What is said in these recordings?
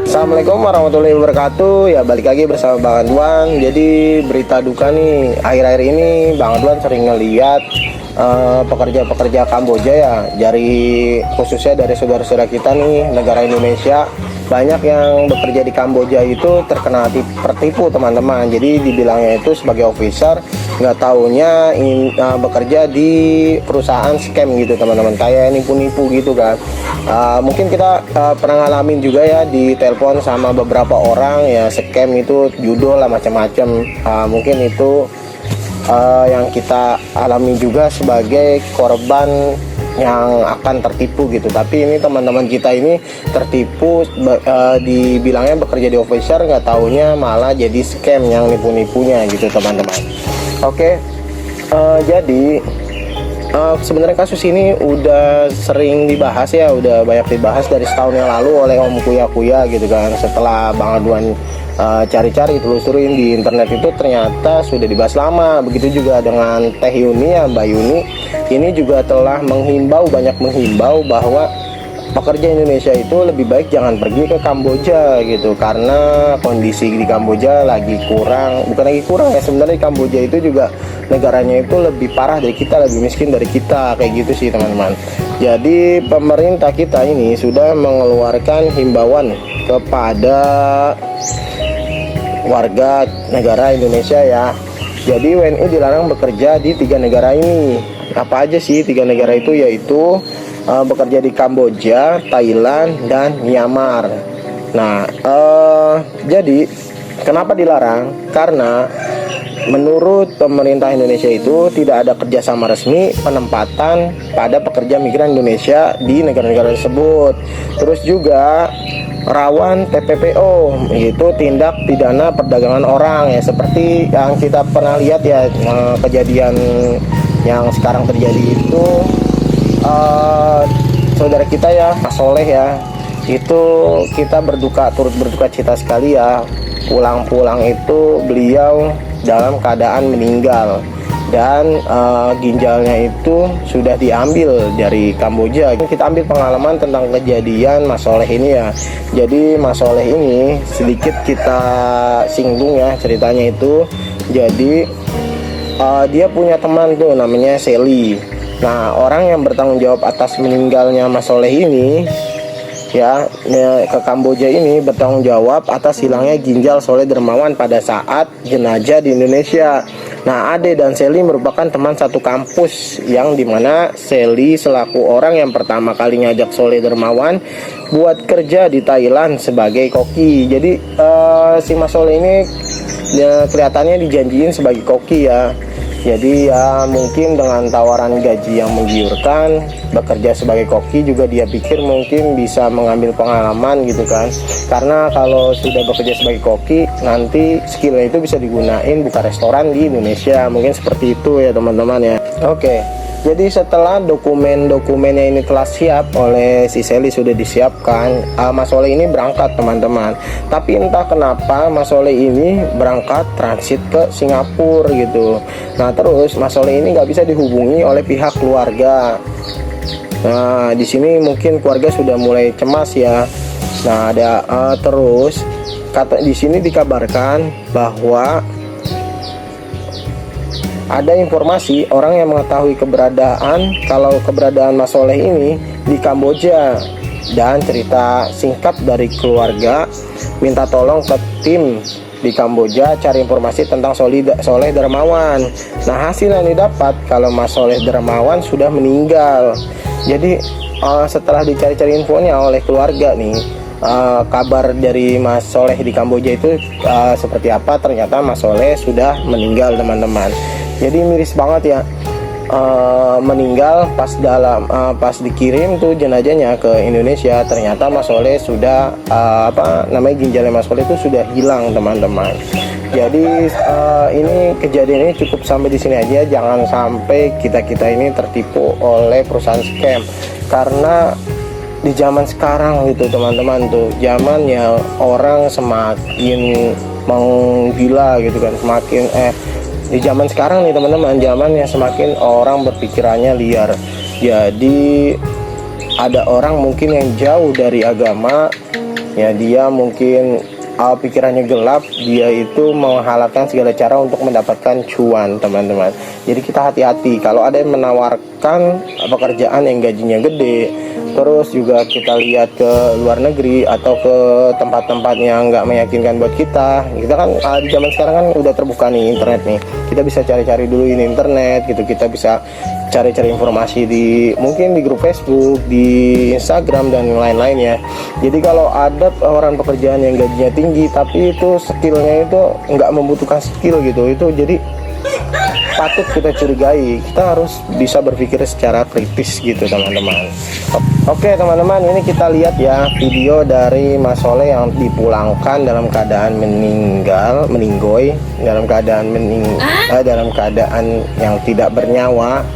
Assalamualaikum warahmatullahi wabarakatuh. Ya, balik lagi bersama Bang Adwan. Jadi berita duka nih, akhir-akhir ini Bang Adwan sering ngeliat pekerja-pekerja Kamboja ya, dari khususnya dari saudara-saudara kita nih negara Indonesia, banyak yang bekerja di Kamboja itu terkena tertipu teman-teman. Jadi dibilangnya itu sebagai officer, nggak taunya bekerja di perusahaan scam gitu teman-teman, kayak nipu-nipu gitu kan. Mungkin kita pernah ngalamin juga ya, di telepon sama beberapa orang ya, scam itu judul lah macam-macam. Mungkin itu yang kita alami juga sebagai korban yang akan tertipu gitu. Tapi ini teman-teman kita ini tertipu, dibilangnya bekerja di officer, nggak taunya malah jadi scam yang nipu-nipunya gitu teman-teman. Oke, jadi sebenarnya kasus ini udah sering dibahas ya, udah banyak dibahas dari setahun yang lalu oleh Om Kuya gitu kan. Setelah Bang Adwan cari-cari, telusurin di internet, itu ternyata sudah dibahas lama. Begitu juga dengan Teh Yuni ya, Mbak Yuni ini juga telah banyak menghimbau bahwa pekerja Indonesia itu lebih baik jangan pergi ke Kamboja gitu, karena kondisi di Kamboja bukan lagi kurang ya, sebenarnya di Kamboja itu juga negaranya itu lebih parah dari kita, lebih miskin dari kita, kayak gitu sih teman-teman. Jadi pemerintah kita ini sudah mengeluarkan himbauan kepada warga negara Indonesia ya. Jadi WNI dilarang bekerja di 3 negara ini. Apa aja sih 3 negara itu? Yaitu bekerja di Kamboja, Thailand, dan Myanmar. Nah, jadi kenapa dilarang? Karena menurut pemerintah Indonesia itu tidak ada kerjasama resmi penempatan pada pekerja migran Indonesia di negara-negara tersebut. Terus juga rawan TPPO, yaitu tindak pidana perdagangan orang ya, seperti yang kita pernah lihat ya, kejadian yang sekarang terjadi itu. Saudara kita ya, Mas Soleh ya, itu kita turut berduka cita sekali ya. Pulang-pulang itu beliau dalam keadaan meninggal, dan ginjalnya itu sudah diambil dari Kamboja. Kita ambil pengalaman tentang kejadian Mas Soleh ini ya. Jadi Mas Soleh ini sedikit kita singgung ya ceritanya itu. Jadi dia punya teman tuh namanya Sally. Nah, orang yang bertanggung jawab atas meninggalnya Mas Soleh ini ya, ke Kamboja ini bertanggung jawab atas hilangnya ginjal Soleh Dermawan pada saat jenazah di Indonesia. Nah, Ade dan Sally merupakan teman satu kampus, yang dimana Sally selaku orang yang pertama kali ngajak Soleh Dermawan buat kerja di Thailand sebagai koki. Jadi si Mas Soleh ini ya, kelihatannya dijanjiin sebagai koki ya. Jadi ya mungkin dengan tawaran gaji yang menggiurkan, bekerja sebagai koki juga dia pikir mungkin bisa mengambil pengalaman gitu kan. Karena kalau sudah bekerja sebagai koki, nanti skillnya itu bisa digunain buka restoran di Indonesia. Mungkin seperti itu ya teman-teman ya. Oke, jadi setelah dokumen-dokumennya ini telah siap oleh si Sally, sudah disiapkan, Mas Soleh ini berangkat teman-teman. Tapi entah kenapa Mas Soleh ini berangkat transit ke Singapura gitu. Nah, terus Mas Soleh ini nggak bisa dihubungi oleh pihak keluarga. Nah, di sini mungkin keluarga sudah mulai cemas ya. Nah, ada terus di sini dikabarkan bahwa ada informasi orang yang mengetahui keberadaan Mas Soleh ini di Kamboja, dan cerita singkat dari keluarga minta tolong ke tim di Kamboja cari informasi tentang Soleh Dermawan. Nah, hasil yang didapat kalau Mas Soleh Dermawan sudah meninggal. Jadi setelah dicari-cari infonya oleh keluarga nih, kabar dari Mas Soleh di Kamboja itu seperti apa? Ternyata Mas Soleh sudah meninggal teman-teman. Jadi miris banget ya, meninggal pas dikirim tuh jenazahnya ke Indonesia, ternyata Mas Soleh sudah ginjalnya Mas Soleh itu sudah hilang teman-teman. Jadi ini kejadian ini cukup sampai di sini aja, jangan sampai kita ini tertipu oleh perusahaan scam, karena di zaman sekarang gitu teman-teman, tuh zamannya orang semakin menggila gitu kan, di zaman sekarang nih teman-teman, zamannya semakin orang berpikirannya liar. Jadi ada orang mungkin yang jauh dari agama ya, dia mungkin pikirannya gelap, dia itu menghalalkan segala cara untuk mendapatkan cuan, teman-teman. Jadi kita hati-hati kalau ada yang menawarkan pekerjaan yang gajinya gede, terus juga kita lihat ke luar negeri atau ke tempat-tempat yang nggak meyakinkan buat kita. Kita kan di zaman sekarang kan udah terbuka nih internet nih, kita bisa cari-cari dulu ini internet gitu, kita bisa cari-cari informasi di mungkin di grup Facebook, di Instagram dan lain-lain ya. Jadi kalau ada orang pekerjaan yang gajinya tinggi tapi itu skillnya itu nggak membutuhkan skill gitu, itu jadi patut kita curigai. Kita harus bisa berpikir secara kritis gitu, teman-teman. Oke teman-teman, ini kita lihat ya video dari Mas Soleh yang dipulangkan dalam keadaan meninggoy, dalam keadaan yang tidak bernyawa.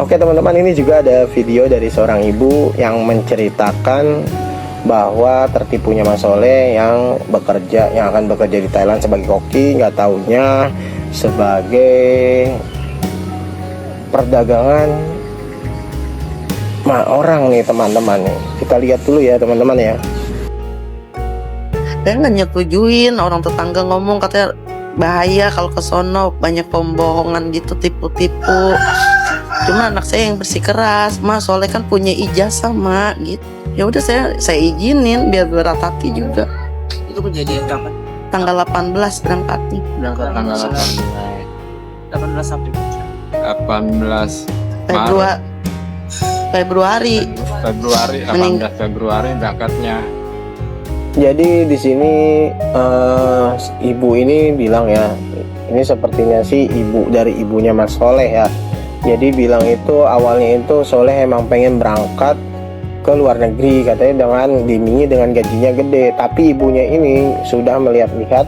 Oke teman-teman, ini juga ada video dari seorang ibu yang menceritakan bahwa tertipunya Mas Soleh yang akan bekerja di Thailand sebagai koki, nggak taunya sebagai perdagangan orang nih teman-teman nih. Kita lihat dulu ya teman-teman ya. Saya nggak nyetujuin, orang tetangga ngomong katanya bahaya kalau ke sono, banyak pembohongan gitu, tipu-tipu. Cuma anak saya yang bersikeras, Mas Soleh kan punya ijazah mak gitu. Ya udah saya izinin biar berhati juga. Itu kejadian kapan? Tanggal 18 berangkatnya. Berangkat tanggal 18 sampai 18 Februari 18 Februari berangkatnya. Jadi di sini ibu ini bilang ya, ini sepertinya sih dari ibunya Mas Soleh ya. Jadi bilang itu awalnya itu Soleh emang pengen berangkat ke luar negeri katanya dengan diiming-imingi dengan gajinya gede, tapi ibunya ini sudah melihat-lihat,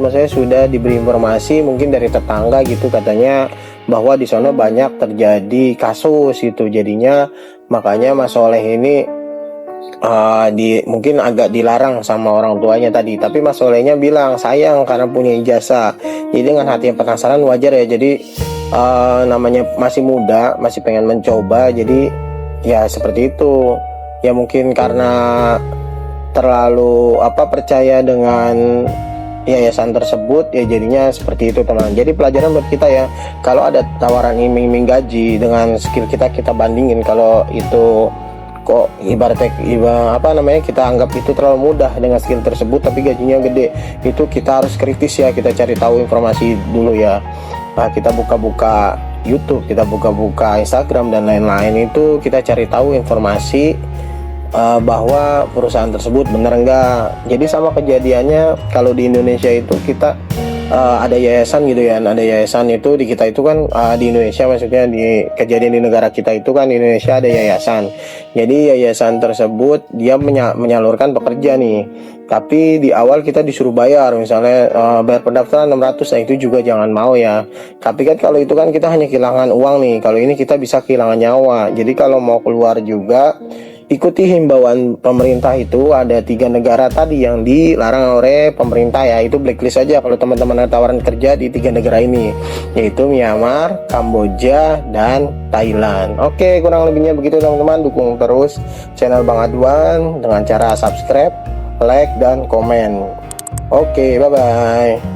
maksudnya sudah diberi informasi mungkin dari tetangga gitu katanya bahwa di sana banyak terjadi kasus gitu, jadinya makanya Mas Soleh ini mungkin agak dilarang sama orang tuanya tadi. Tapi Mas Solehnya bilang sayang karena punya ijazah, jadi dengan hati yang penasaran wajar ya. Jadi namanya masih muda, masih pengen mencoba, jadi ya seperti itu ya. Mungkin karena terlalu percaya dengan yayasan tersebut ya, jadinya seperti itu teman. Jadi pelajaran buat kita ya, kalau ada tawaran iming-iming gaji dengan skill kita bandingin, kalau itu kok kita anggap itu terlalu mudah dengan skill tersebut tapi gajinya gede, itu kita harus kritis ya, kita cari tahu informasi dulu ya. Kita buka-buka YouTube, kita buka-buka Instagram dan lain-lain, itu kita cari tahu informasi bahwa perusahaan tersebut benar enggak. Jadi sama kejadiannya kalau di Indonesia itu kita ada yayasan gitu ya, ada yayasan itu di kita itu kan di Indonesia, maksudnya di kejadian di negara kita itu kan di Indonesia ada yayasan. Jadi yayasan tersebut dia menyalurkan pekerja nih, tapi di awal kita disuruh bayar, misalnya bayar pendaftaran 600, nah itu juga jangan mau ya. Tapi kan kalau itu kan kita hanya kehilangan uang nih, kalau ini kita bisa kehilangan nyawa. Jadi kalau mau keluar juga ikuti himbauan pemerintah. Itu ada 3 negara tadi yang dilarang oleh pemerintah ya, itu blacklist aja kalau teman-teman ada tawaran kerja di 3 negara ini, yaitu Myanmar, Kamboja, dan Thailand. Oke, kurang lebihnya begitu teman-teman. Dukung terus channel Bang Adwan dengan cara subscribe, like dan komen. Oke, bye bye.